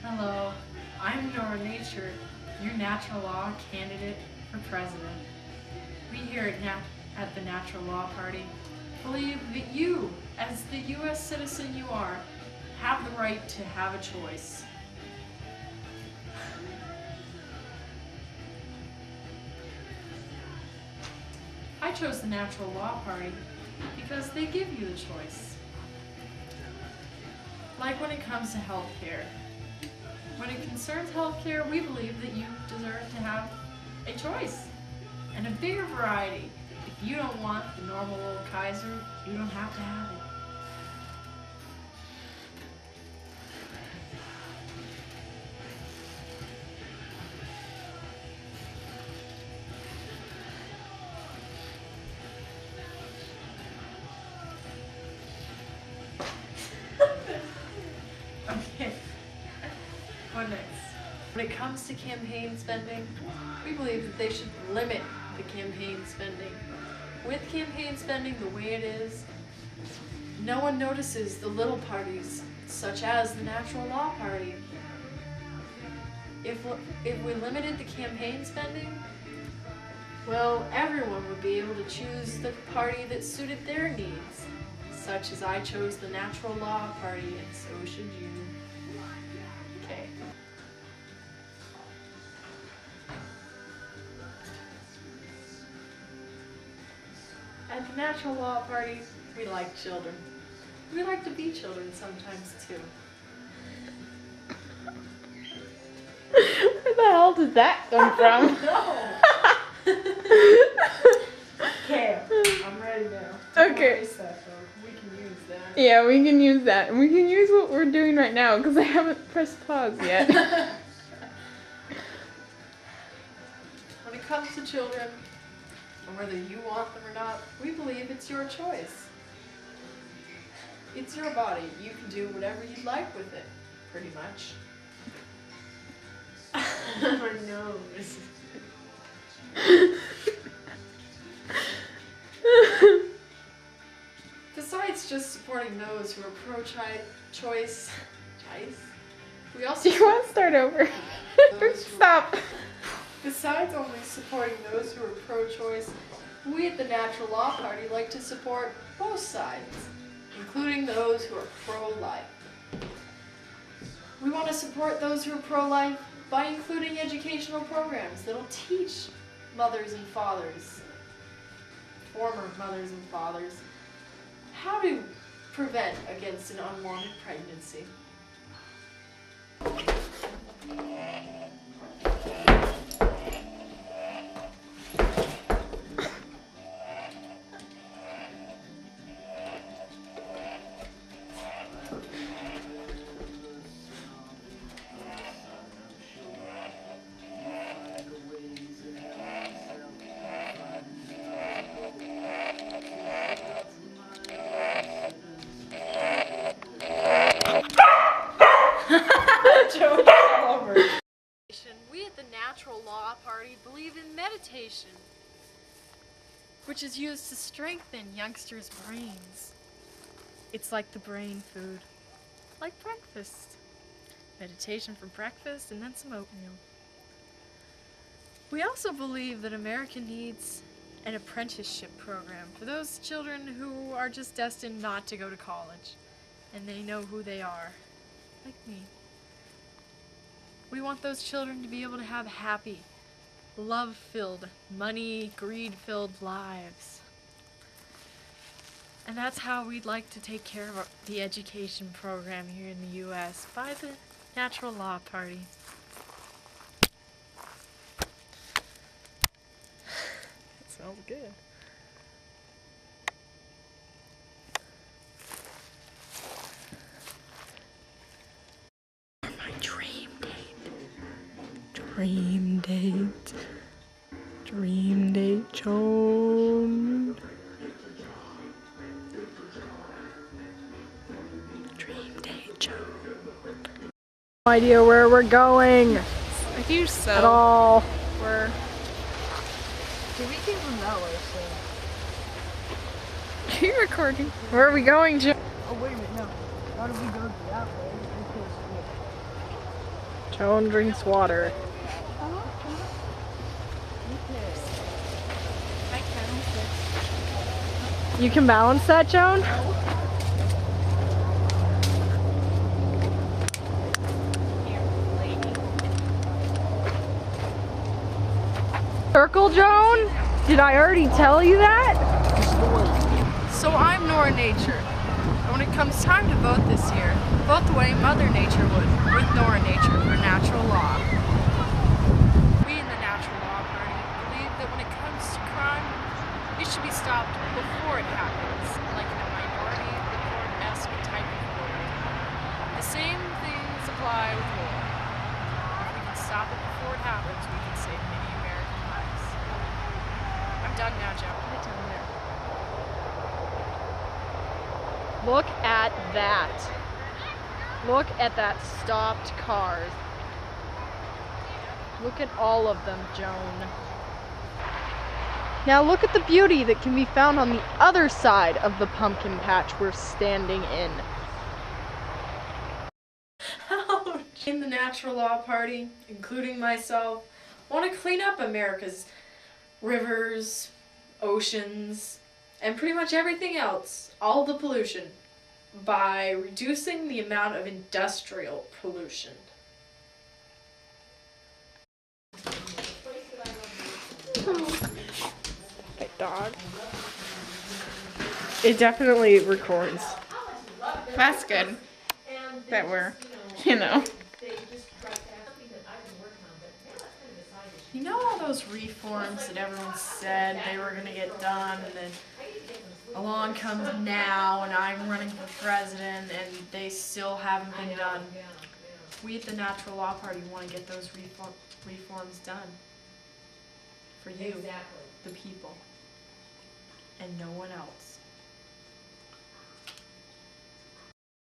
Hello, I'm Nora, your natural law candidate for president. We here at the Natural Law Party believe that you, as the U.S. citizen you are, have the right to have a choice. I chose the Natural Law Party because they give you the choice. Like when it comes to health care. When it concerns healthcare, we believe that you deserve to have a choice and a bigger variety. If you don't want the normal old Kaiser, you don't have to have it. Okay. What next? When it comes to campaign spending, we believe that they should limit the campaign spending. With campaign spending the way it is, no one notices the little parties, such as the Natural Law Party. If we limited the campaign spending, well, everyone would be able to choose the party that suited their needs, such as I chose the Natural Law Party, and so should you. Okay. At the Natural Law Party, we like children. We like to be children sometimes too. Where the hell did that come from? No! Okay, I'm ready now. Okay. Erase that, though. We can use that. Yeah, we can use that. And we can use what we're doing right now because I haven't pressed pause yet. When it comes to children, and whether you want them or not, we believe it's your choice. It's your body. You can do whatever you'd like with it, pretty much. My nose. Besides just supporting those who are pro-choice, we also Do you want to start over? Stop. Besides only supporting those who are pro-choice, we at the Natural Law Party like to support both sides, including those who are pro-life. We want to support those who are pro-life by including educational programs that'll teach mothers and fathers, former mothers and fathers, how to prevent against an unwanted pregnancy. We at the Natural Law Party believe in meditation, which is used to strengthen youngsters' brains. It's like the brain food, like breakfast. Meditation for breakfast and then some oatmeal. We also believe that America needs an apprenticeship program for those children who are just destined not to go to college, and they know who they are, like me. We want those children to be able to have happy, love-filled, money, greed-filled lives. And that's how we'd like to take care of the education program here in the U.S. by the Natural Law Party. That smells good. Dream date. Dream date, Joan. Dream date, Joan. No idea where we're going. A huge so. At all. We're. Do we came from that way, so. Are you recording? Where are we going, Joan? Oh, wait a minute, no. How do we go that way? Joan drinks water. You can balance that, Joan? Circle, Joan? Did I already tell you that? So I'm Nora Nature. And when it comes time to vote this year, vote the way Mother Nature would, with Nora Nature for natural law. We in the Natural Law Party believe that when it comes to crime, it should be stopped before it happens, like in a Minority Report-esque type of order. The same things apply with war. If we can stop it before it happens, we can save many American lives. I'm done now, Joe. Look at that. Look at that stopped cars. Look at all of them, Joan. Now look at the beauty that can be found on the other side of the pumpkin patch we're standing in. Ouch! In the Natural Law Party, including myself, want to clean up America's rivers, oceans, and pretty much everything else, all the pollution, by reducing the amount of industrial pollution. My dog. It definitely records. That's good. That we're, you know. You know all those reforms that everyone said they were going to get done, and then along comes now, and I'm running for president, and they still haven't been done. We at the Natural Law Party want to get those reforms done. For you, the people, and no one else.